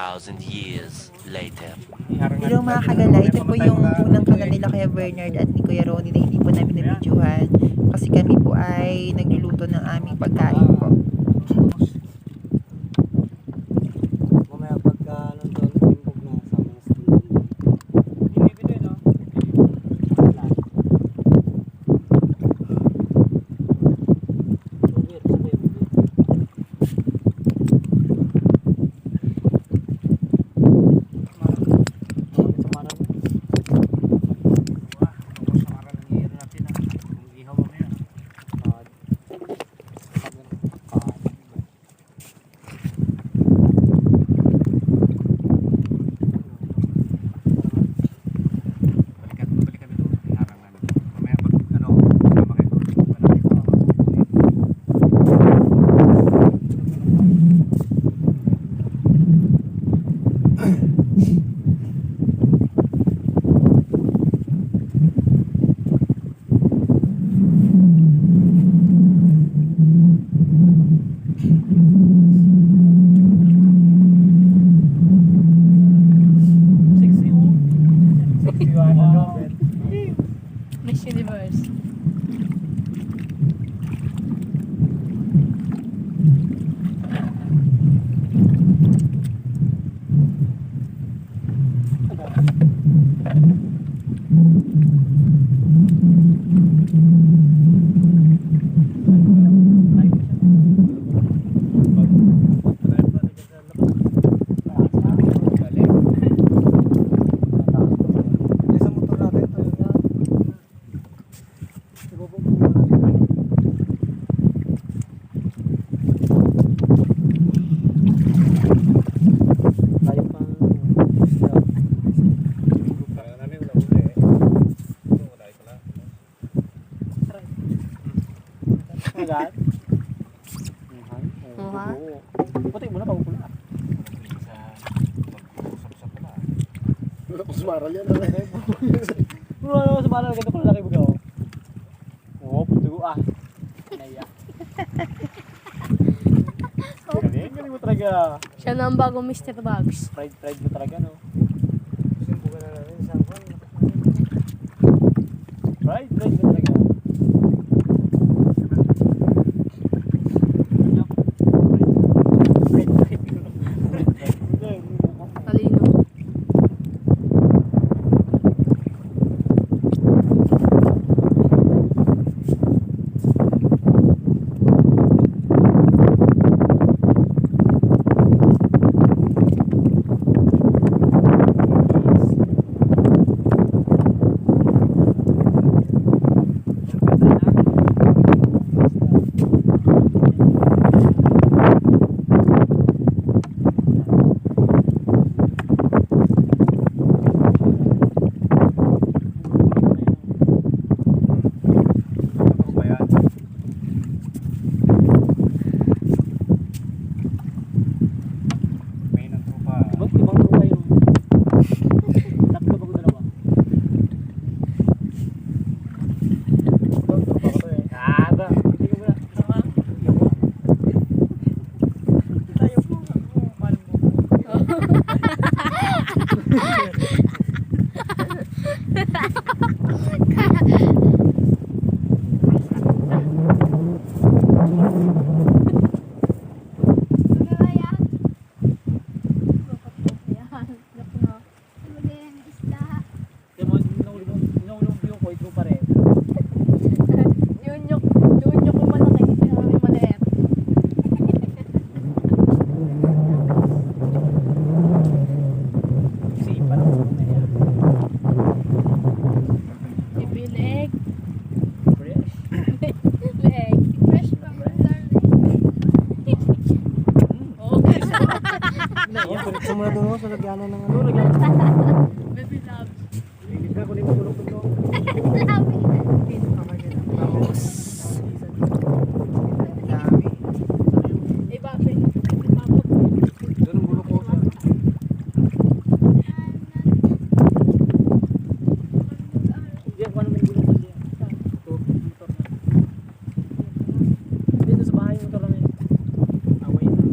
2,000 years later. Hello mga kagala, ito po yung unang kanal nila Kuya Bernard at ni Kuya Ronnie na hindi po namin nabidyohan kasi kami po ay nagluluto ng aming pagkain po. Mamaya pagka nandun, timbog na sa mga student. Binibili, no? Miss Universe. Puti mo na pag pula. Sumaral yan. Puro na sumaral ganito pala laki bugaw. Oh, puto ah. Naya. Galing mo talaga. Siya na ang bagong Mr. Bugs. Pride mo talaga, no? Simbukan na natin isang pan. Pride mo talaga. Talino. Ibang trupa yung tatlo ba ko dalawa? Ibang trupa ko to eh. Ba? Hindi ko muna. Tayo po. Paano mo? Inulong ko ito pa rin. Yun yung malaki. Yung maliit. Kasi ipa na ko na yan. Ibilig. Fresh. Leg. Fresh pa ba, darling? Okay. Sa mga doon sa lagyanan ng ano. Baby loves. Hindi ko rin magulong ko. Dami. Iba, baby. Doon ang bulok ko. Hindi ako naman gulong ko siya. Ito, motor na. Dito sa bahay motor lang yun. Away na.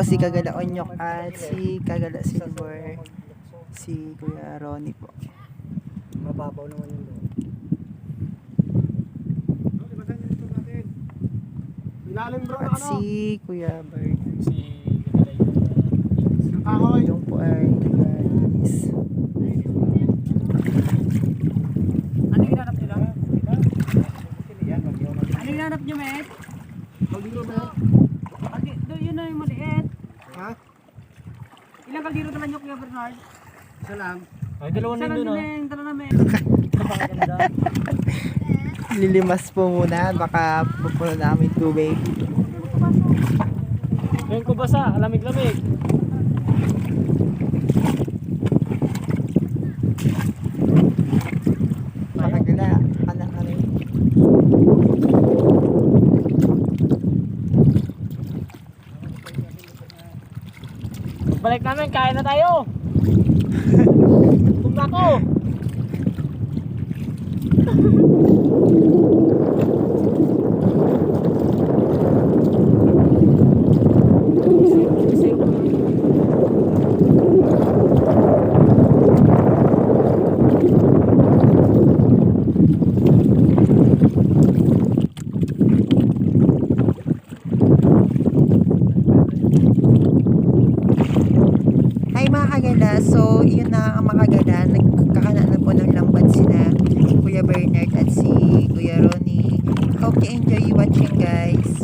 po si Kagala Onyok at si Kagala Silver. Si Kuya Ronnie po. Mababaw naman yun doon. Ilalim bro, At si Kuya Bird. Si Gagalay. Yung po ay nag-alis. Ano yung hinanap nila? Ano yung hinanap nyo, Met? Yun na yung maliit. Ha? Ilang kaldero naman yung Kuya Bernard? Isa lang. Ay, dalawang Isa lang nindun din ah. yung tala namin. Napakaganda. Lilimas po muna. Baka pupuno namin tubig. Ngayon ko basa, lamig-lamig. Makagala. Anak-anak. Balik namin, kain na tayo. Tumba ko. Hi mga kagala, so yun na ang mga kagala, nagkakana na po ng lambat sila Kuya Bernard at si Kuya Ronnie. Hope you enjoy watching guys.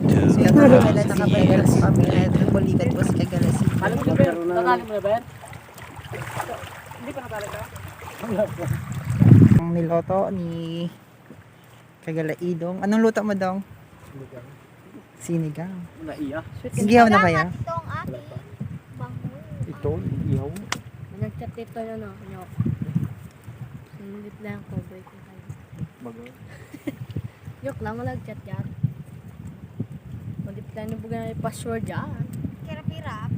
So yung mga kagala nakabalik na sa kami at nagbulikan po si Kagala si Alam mo na ba? Tatali mo na ba? Hindi pa natali ka? ang niloto ni Kagala Idong. Anong luto mo dong? Sinigang. Naiya. Igihaw na kaya? Ito ang aking bango. Ito, iyaw. Nag-chat dito yun, no? Nyok. Sinunod lang ko, break na kayo. Bago. Yok lang, nag-chat yan. Malip lang yung buga na yung password yan. Kirap-kirap.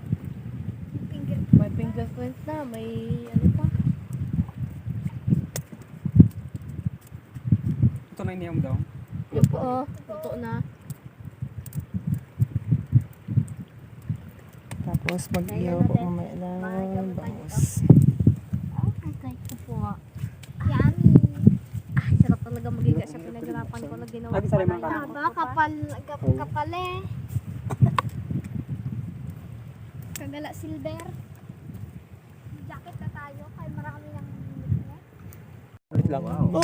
May fingerprint na, may ano pa. Ito na iniyam daw. Yung po, oh, luto na. Tapos mag-ihaw po mamaya ng bangus. Okay, ito po. Yummy. Ah, sarap talaga magiga sa pinaghirapan ko na ginawa. Lagi sa limang ka. Aba, kapal eh. Kagala silver. Jacket na tayo, kay marami ng net. Ulit lang. Wow.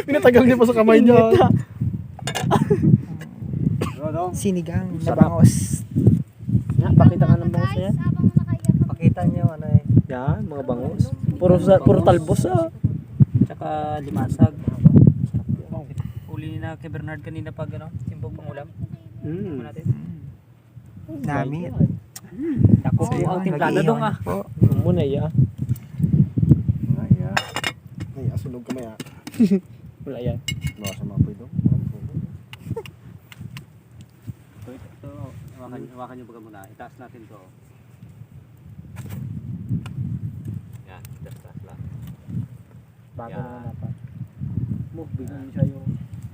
Pinatagal niya pa sa kamay niya. Sinigang na bangos. Yan, pakita nga ng bangus na yan. Habang nakaiyak. Pakita niyo ano eh. Yan, mga bangus. Puro talbos ah. Tsaka limasag. Uli na kay Bernard kanina pag ano, timbog pang ulam. Mm. Natin. Dami. Ako So, po ang yun, timplado mag-iiwan dong ah. po. Muna ya. Ay, asunog ka maya. Wala yan. Bawa sa mga pwede. Ito, hawakan nyo baga muna. Itaas natin to. Yan, itaas lang. Bago Yan. naman dapat. Move, bigyan siya yung...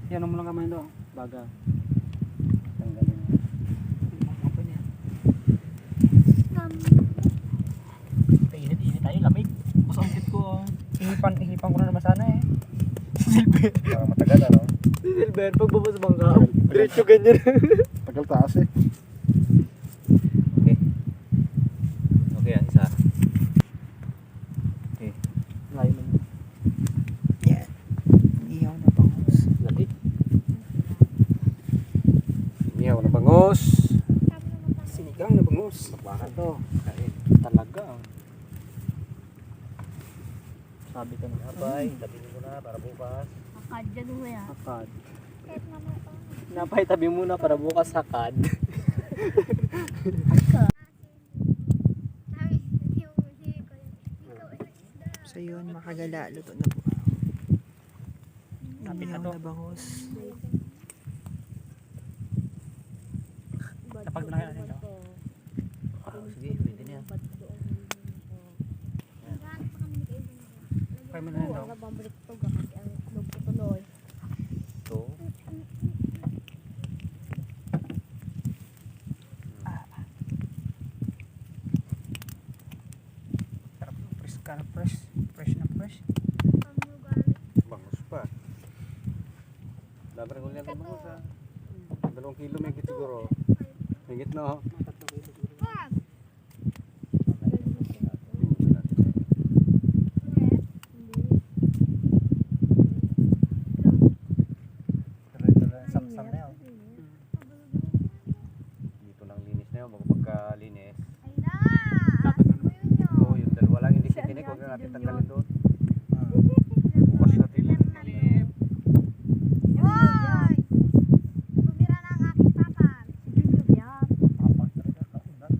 Yan mo lang kamay doon. Baga. Tanggalin. Open yan. Init tayo, lamig. Mas ang kit ko. Ihipan ko na naman sana eh. Para matagal ano. Si Silver, pagbaba sa bangka. Diretso ganyan. Tagal taas eh. Okay. Okay, yan, isa. Okay. Layo mo. Yan. Iyaw na bangos. Lali. Inihaw na bangos. Sinigang na bangus. Bakit to? Kain. Talaga. Sabi ka ng abay, tabi mo na para bukas. Akad dyan mo yan. Sakad. Kahit naman ito. Napay, tabi muna para bukas sakad. So yun, makagala. Luto na po. Iyaw na bangos. Kapag na natin ito. Sige, pwede na yan. Kaya mo na yun daw. Ito. Sarap na fresh ka na fresh. Fresh na fresh. Bangos pa. Dapat rin ulit ang bangos ha. 2 kilo may higit siguro. Higit na oh. Samsam na yun. Dito lang linis na yun. Bago pagkalinis. Oo, yung dalawa lang hindi kitinik. Huwag na natin tanggalin doon. Bukas natin yun.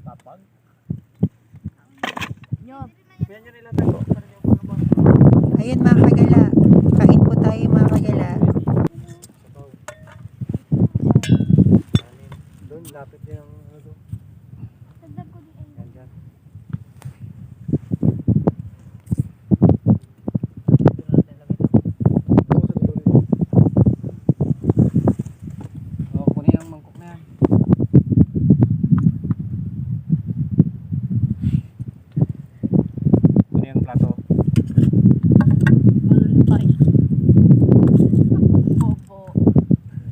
Papag. Ayun mga kagala. Kain po tayo mga kagala. Doon, lapit yung ano doon. Yan dyan. Oo, kunin yung mangkok na yan. Kunin yung plato.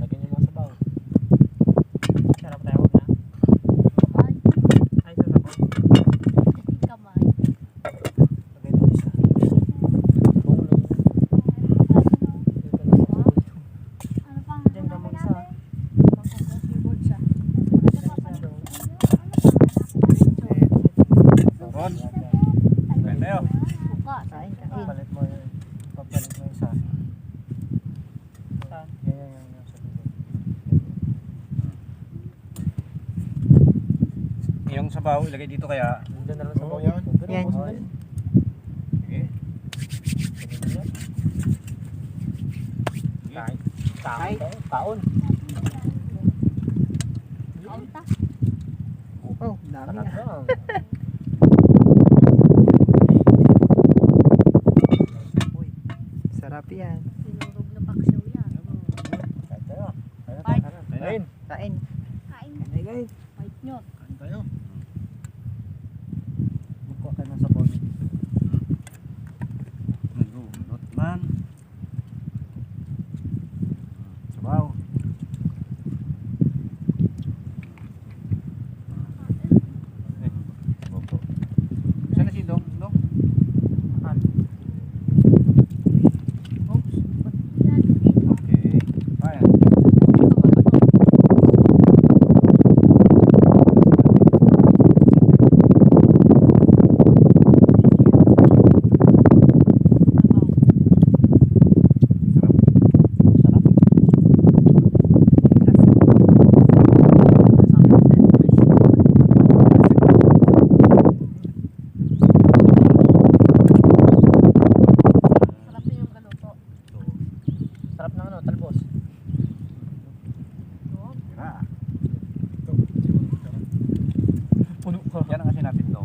Lagyan niyo mga sabaw. Sarap tayo na. Ay, sa sabaw. Lagay doon isa. Diyan ka mag-isa. Ron, kain tayo. Kain, kain. Papalit mo yung isa. Saan? Yan. Sa dulo. Yung sabaw, ilagay dito kaya. Diyan na lang sabaw. yan. Yan. Sige. Kain. Kain. Kaon. Oh, dami na. Talaga. Uy, sarap yan. Kain tayo. Kain. Kain. Kain. Kain. Kain guys. White nyo. Kain tayo. Magkuha kayo ng sabaw. Nagulot man. Sabaw. Bobo. Saan na si Dong? Dong? Okay. Ayan. Yan ang kasi natin daw.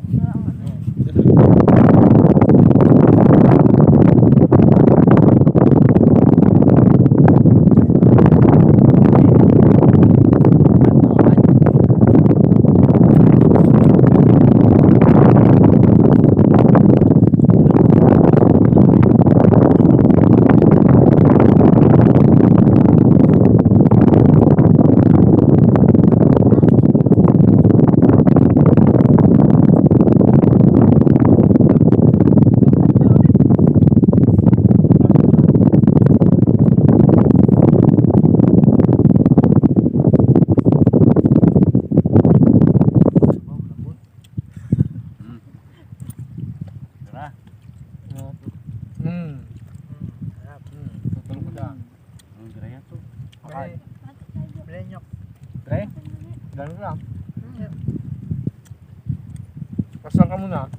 Tara. Tutulog ko dyan. Ang dira yan to. Akal. Blenyok. Tre? Ganun lang. Pasal ka muna.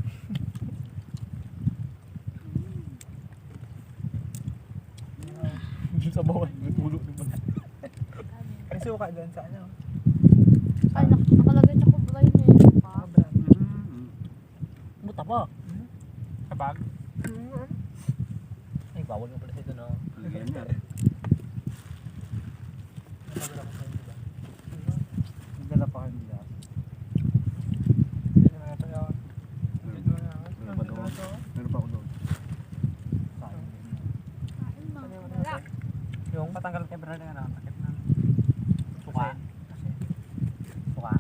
Sa bawah, natulog naman. Ay, suka doon sa ano. Ay, nakalagay sa kubra yun eh. Sobra. Buta pa. Sa bag. Ay, bawal mo pala ito no. Lagyan niya. Nagdala pa kayo nila. Dito na tayo. Dito na. Meron pa doon. Meron pa ako doon. Kain mo. Wala. Yung patanggal kay brother na takip ng suka. Suka.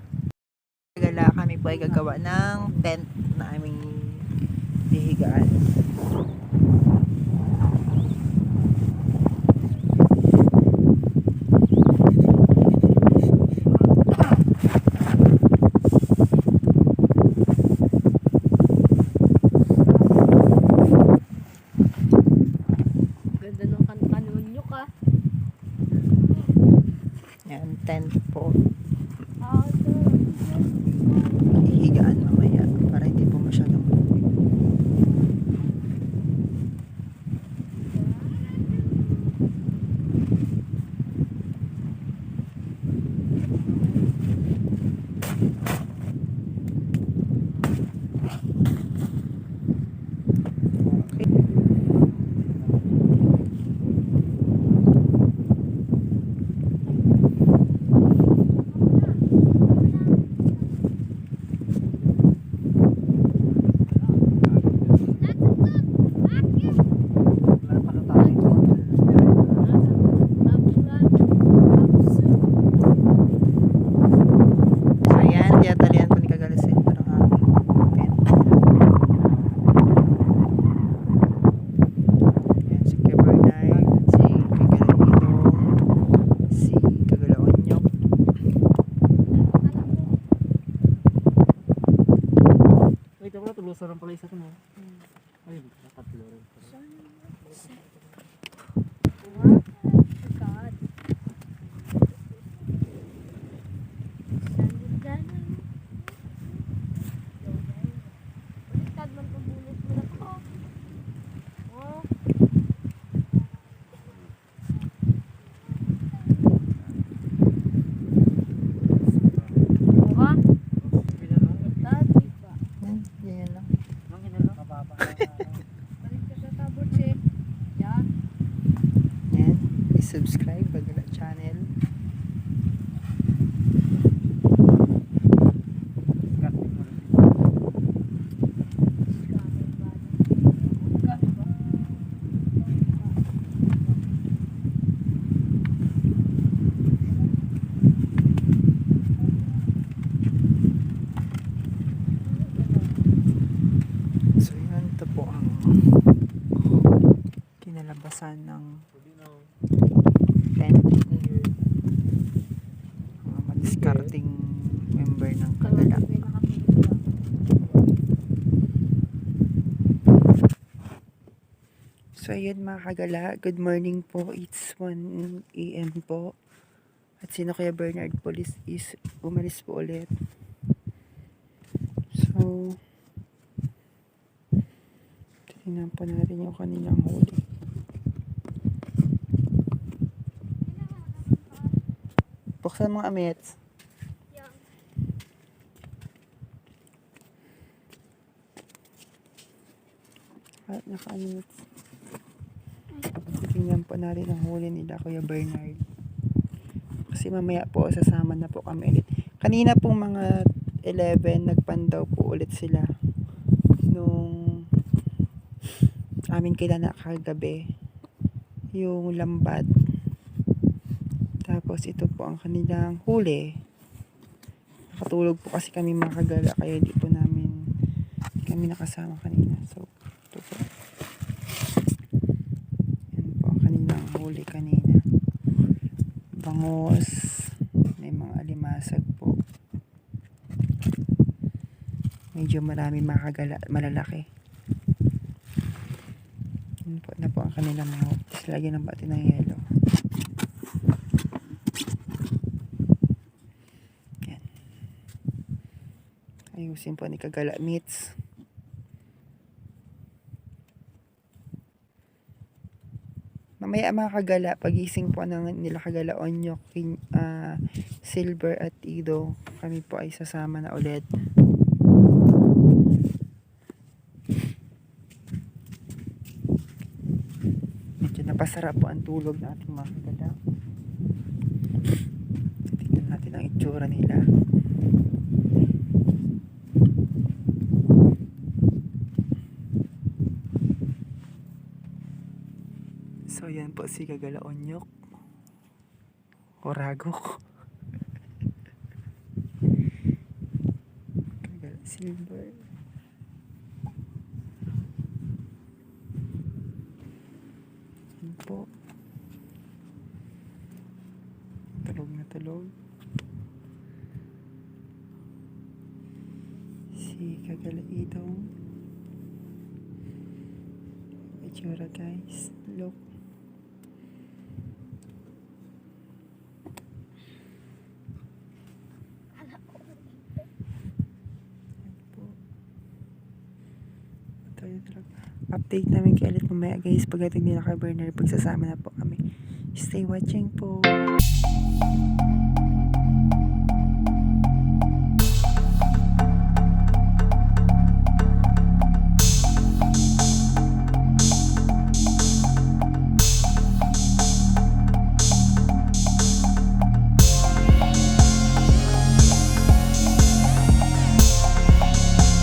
Gala kami po ay gagawa ng tent na aming hihigaan. Ganda ng kanta nun nyo ka. Yan, tent po. Ah, sir. Hihigaan mamaya para hindi po masyadong malamig. So yan, tiyatalian po ni Kagalasin po ng aming tent. Yan, si Kuya Bernard, si Kagalamino, si Kagalaonyok. Wait, ako na tulusan ng pala isa ko no. Ay, tatlo rin. God. Baliktad man pabulot mo na ko. Oh. Diba? Baliktad, diba? Yan lang. Ang hinalo? Mababa. Baliktad sa tabot siya. Yan. Yan, i-subscribe Kagala channel. So yun, ito po ang kinalabasan ng tent ni mga madiscarding member ng Kagala. So ayun mga Kagala, good morning po. It's 1 AM po. At sino Kuya Bernard Police is umalis po ulit. So tingnan po natin yung kanilang huli. Buksan mga amets. naka-minutes. Tingnan po natin ang huli nila Kuya Bernard. Kasi mamaya po sasama na po kami ulit. Kanina pong mga 11 nagpandaw po ulit sila nung amin kila kagabi yung lambat. Tapos ito po ang kanilang huli. Nakatulog po kasi kami mga kagala kaya hindi kami nakasama kanina. So ito po. Yan po ang kanilang huli kanina. Bangos. May mga alimasag po. Medyo marami makagala, malalaki. Yan po na po ang kanilang mga tapos lagyan ng bati ng yelo. Yan. Ayusin po ni Kagala Meats. Mamaya mga kagala, pagising po ng nila Kagala Onyok, Silver at Ido, kami po ay sasama na ulit. Medyo napasarap po ang tulog ng ating mga kagala. Tingnan natin ang itsura nila. So yan po si Kagala Onyok. Oragok. Kagala Silver. Yan po. Tulog na tulog. Si Kagala Idong. Itsura guys. Look. Update namin kayo ulit mamaya guys pagdating nila kay Bernard, pagsasama na po kami. Stay watching po.